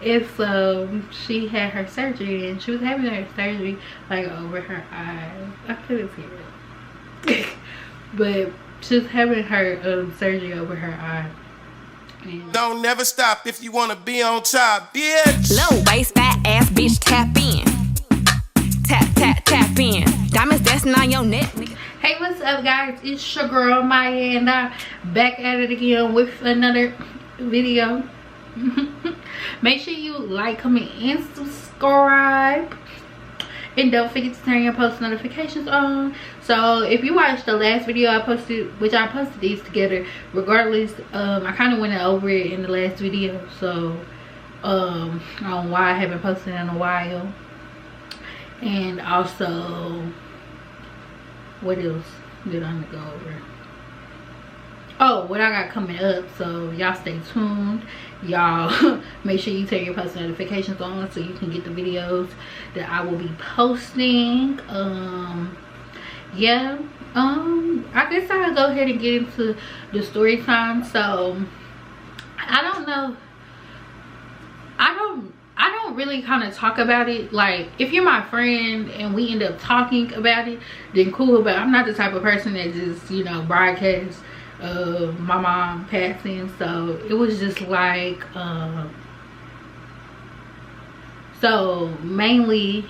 And so she had her surgery, and she was having her surgery like over her eye. I couldn't see it. But she was having her surgery over her eye. And don't never stop if you want to be on top, bitch. Low waist, fat ass bitch, tap in. Tap, tap, tap in. Diamonds dancing on your neck, nigga. hey, what's up, guys? It's your girl Maya, and I'm back at it again with another video. Make sure you like, comment, and subscribe, and don't forget to turn your post notifications on. So if you watched the last video I posted, which I posted these together regardless, I kind of went over it in the last video, so on why I haven't posted in a while, and also what else did I go over? Oh, what I got coming up. So y'all stay tuned. Y'all make sure you turn your post notifications on so you can get the videos that I will be posting. Yeah, I guess I'll go ahead and get into the story time. So I don't know, I don't really kind of talk about it. Like, if you're my friend and we end up talking about it, then cool. But I'm not the type of person that just, you know, broadcasts my mom passing. So it was just like so mainly,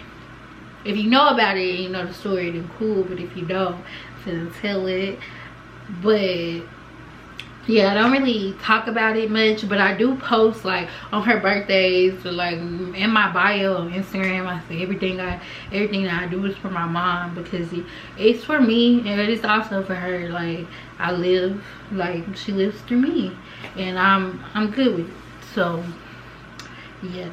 if you know about it and you know the story, then cool. But if you don't, then tell it. But yeah, I don't really talk about it much, but I do post like on her birthdays, or like in my bio on Instagram. I say everything that I do is for my mom, because it's for me and it is also for her. Like, I live, like, she lives through me, and I'm good with it. So yeah,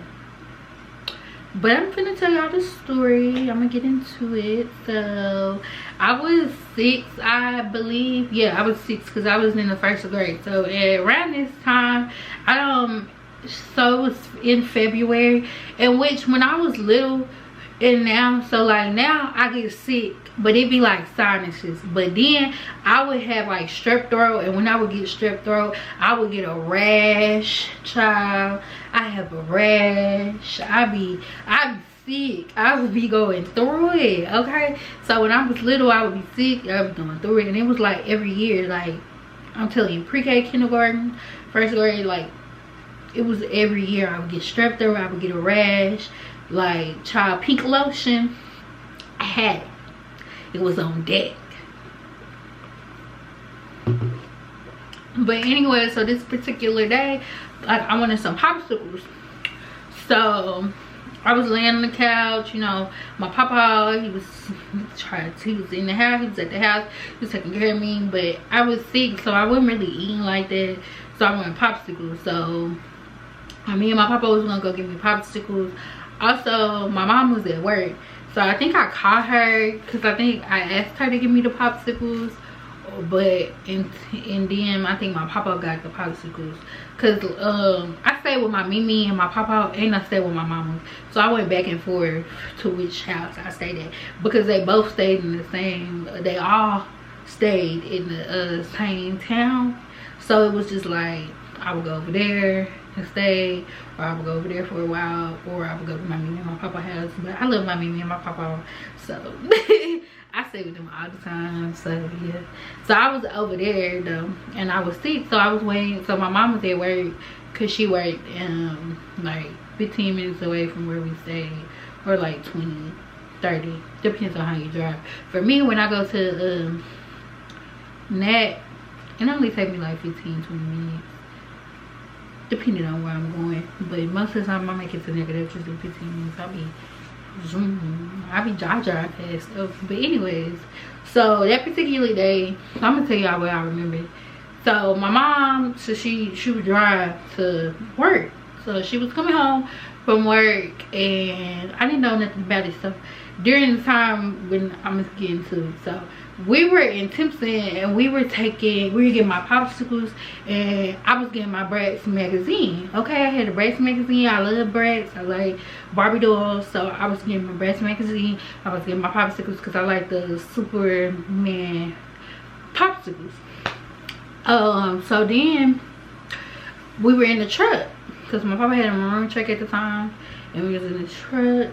but I'm gonna tell y'all the story. I'm gonna get into it. So I was 6, I believe. Yeah, I was 6 because I was in the 1st grade. So around this time, so it was in February, in which when I was little and now, so like now I get sick, but it be like sinuses. But then I would have like strep throat, and when I would get strep throat, I would get a rash, child. I have a rash. I be sick. I would be going through it, okay? So when I was little, I would be sick. I was going through it, and it was like every year. Like, I'm telling you, pre-K, kindergarten, 1st grade, like, it was every year. I would get strep throat. I would get a rash. Like, child, pink lotion, I had it. It was on deck. But anyway, so this particular day, like, I wanted some popsicles. So I was laying on the couch, you know, my papa, he was in the house, he was at the house, he was taking care of me, but I was sick, so I wasn't really eating like that. So I wanted popsicles. So me and my papa was gonna go get me popsicles. Also, my mom was at work, so I think I called her, because I think I asked her to give me the popsicles, but and then I think my papa got the popsicles, because I stayed with my Mimi and my papa, and I stayed with my mama. So I went back and forth to which house I stayed at, because they both stayed in the same, they all stayed in the same town. So it was just like, I would go over there and stay, or I would go over there for a while, or I would go to my Mimi and my papa house. But I love my Mimi and my papa, so I stay with them all the time. So yeah, so I was over there though, and I was sick, so I was waiting. So my mom was at work, because she worked like 15 minutes away from where we stayed, or like 20, 30, depends on how you drive. For me, when I go to Nat, it only take me like 15, 20 minutes, depending on where I'm going. But most of the time I make it to negative just in 15 minutes. I'll be zoom. I be driving fast stuff. But anyways, so that particular day, I'm gonna tell y'all what I remember. So my mom, so she would drive to work. So she was coming home from work, and I didn't know nothing about it. So during the time when I'm gonna get into it, so we were in Timpson, and we were getting my popsicles, and I was getting my Bratz magazine. Okay, I had a Bratz magazine. I love Bratz. I like Barbie dolls, so I was getting my Bratz magazine. I was getting my popsicles because I like the Superman popsicles. So then we were in the truck, because my papa had a maroon truck at the time, and we was in the truck,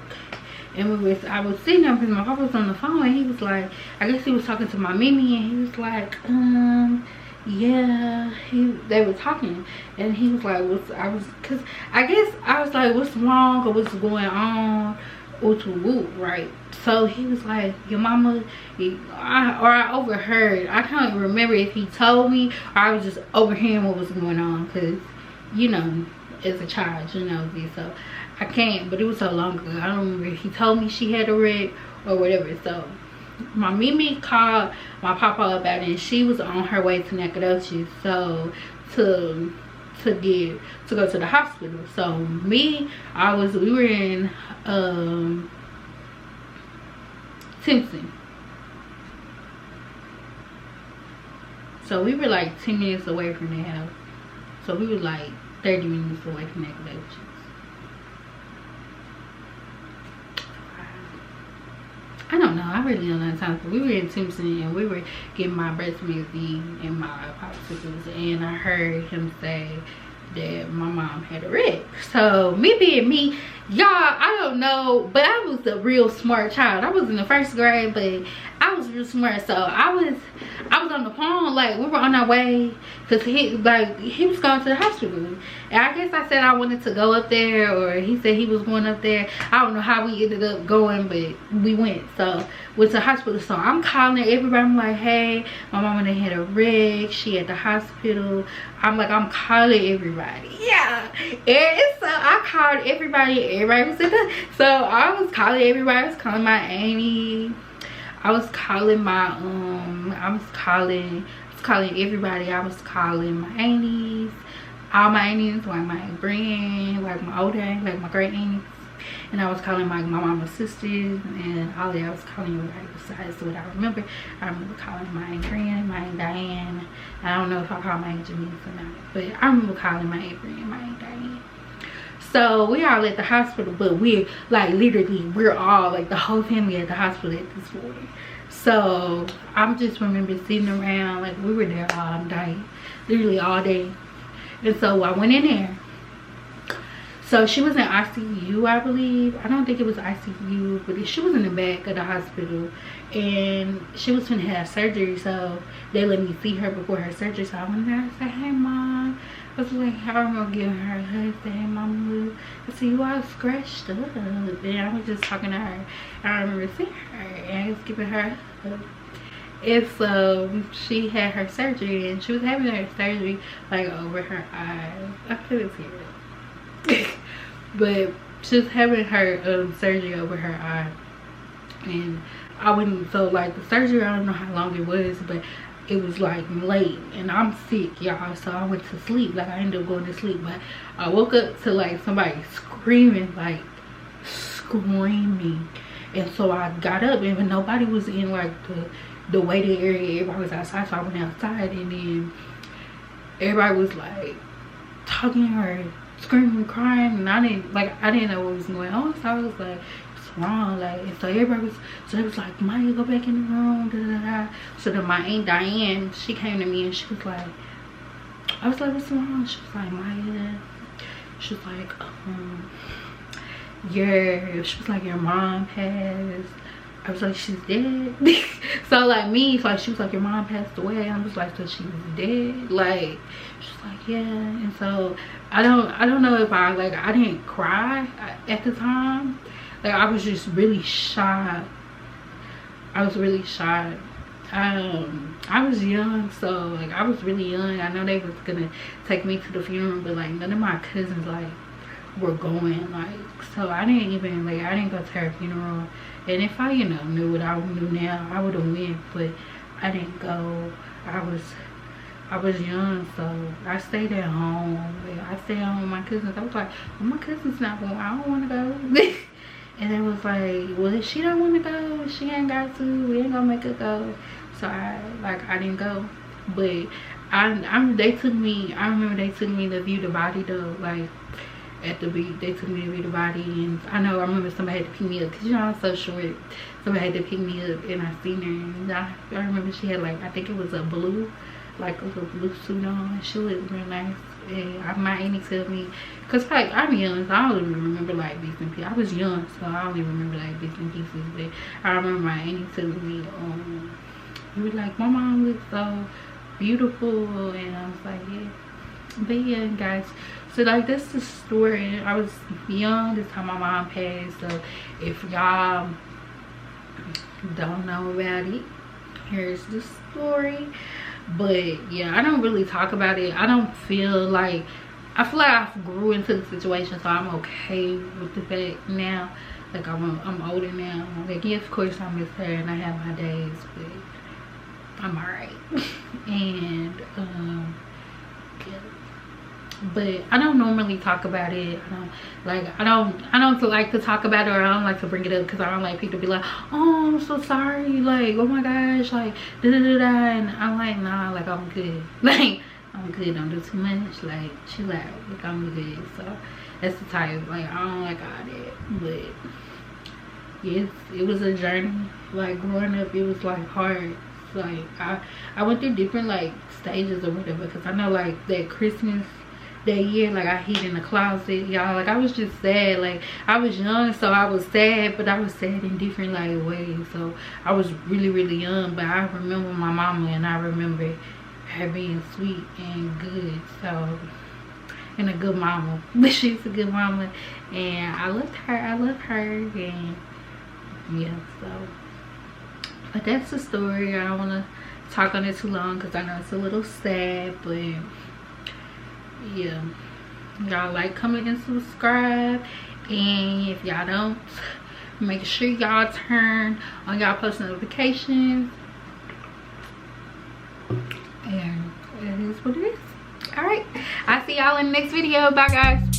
and I was sitting there because my papa was on the phone, and he was like, I guess he was talking to my Mimi, and he was like, yeah, they were talking, and he was like, because I guess I was like, what's wrong or what's going on, right? So he was like, your mama, I overheard, I can't remember if he told me or I was just overhearing what was going on, because you know, as a child, you know, so I can't, but it was so long ago, I don't remember if he told me she had a wreck or whatever. So my Mimi called my papa about it, and she was on her way to Nacogdoches, so to go to the hospital. So we were in Simpson, so we were like 10 minutes away from the house, so we were like 30 minutes away from Nacogdoches. I don't know, I really don't know the time, but we were in Simpson, and we were getting my breast milk and my popsicles, and I heard him say that my mom had a wreck. So me being me, y'all, I don't know, but I was a real smart child. I was in the 1st grade, but I was real smart. So I was on the phone, like we were on our way, because he was going to the hospital, and I guess I said I wanted to go up there, or he said he was going up there. I don't know how we ended up going, but we went. So went to the hospital. So I'm calling everybody. I'm like, hey, my mama had a wreck, she at the hospital. I'm calling everybody. Yeah. And so I called everybody. Everybody was in the, so I was calling everybody. I was calling my auntie. I was calling my I was calling everybody. I was calling my aunties, all my aunties, like my grand, like my older aunt, like my great aunties. And I was calling my mama's sisters, and all that. I was calling everybody besides what I remember. I remember calling my aunt Grand, my aunt Diane. I don't know if I called my aunt Janice or not, but I remember calling my aunt Grand, my aunt Diane. So we all at the hospital, but we're like literally, we're all like the whole family at the hospital at this point. So I'm just remember sitting around, like we were there all day, literally all day. And so I went in there. So she was in ICU, I believe. I don't think it was ICU, but she was in the back of the hospital, and she was gonna have surgery. So they let me see her before her surgery. So I went there and said, "Hey, Mom." I was like, I remember giving her a hug. I said, "Hey, Mama." I said, "You all scratched up." And I was just talking to her. I remember seeing her, and I was giving her a hug. And so she had her surgery, and she was having her surgery like over her eyes. I couldn't see it. But she was having her surgery over her eye, and I wouldn't, so like the surgery, I don't know how long it was, but it was like late, and I'm sick, y'all, so I went to sleep. Like I ended up going to sleep, but I woke up to like somebody screaming, and so I got up, and nobody was in like the waiting area. Everybody was outside, so I went outside, and then everybody was like talking or screaming, crying, and I didn't know what was going on. So I was like, what's wrong? Like, and so everybody was, so it was like, Maya, go back in the room, da da da. So then my aunt Diane, she came to me, and she was like, I was like, what's wrong? She was like, Maya, she was like, she was like, your mom passed. I was like, she's dead. So like me, like she was like, your mom passed away. I was like, so she was dead? Like, she's like, yeah. And so I don't know if I didn't cry at the time. Like I was just really shocked. I was really shocked. I was young, so like I was really young. I know they was gonna take me to the funeral, but like none of my cousins like were going, like, so I didn't even I didn't go to her funeral. And if I knew what I knew now, I would have went, but I didn't go. I was young, so I stayed at home. I stayed home with my cousins. I was like, well, my cousin's not going, I don't want to go. And it was like, well, if she don't want to go, she ain't got to, we ain't gonna make her go. So I didn't go. But I remember they took me to view the body though, like at the beach. They took me to view the body, and I remember somebody had to pick me up, because I'm so short. Somebody had to pick me up, and I seen her, and I remember she had I think it was a blue, like a little blue suit on, and she looked real nice. And my auntie told me, cause like I'm young, so I don't even remember like bits and pieces. I was young, so I don't even remember like bits and pieces. But I remember my auntie telling me, you were like, my mom looks so beautiful, and I was like, yeah. But yeah, guys, so like that's the story. I was young this time my mom passed, so if y'all don't know about it, here's the story. But yeah, I don't really talk about it. I don't feel like, I feel like I grew into the situation, so I'm okay with the fact now. Like I'm older now. Like, yeah, of course I miss her and I have my days, but I'm alright. And yeah. But I don't normally talk about it. I don't like to talk about it, or I don't like to bring it up, because I don't like people to be like, oh, I'm so sorry, like, oh my gosh, like da da da da. And I'm like, nah, like I'm good. Like I'm good, don't do too much, like chill out, like I'm good. So that's the type, like I don't like all that. But yes, it was a journey. Like growing up, it was like hard. Like I went through different like stages or whatever, because I know like that Christmas that year, like I hid in the closet, y'all. Like I was just sad. Like I was young, so I was sad, but I was sad in different like ways. So I was really young, but I remember my mama, and I remember her being sweet and good. So, and a good mama. But she's a good mama, and I loved her. And yeah, so. But that's the story. I don't want to talk on it too long, because I know it's a little sad, but yeah, y'all like, comment, and subscribe. And if y'all don't, make sure y'all turn on y'all post notifications. And that is what it is. All right, I'll see y'all in the next video. Bye guys.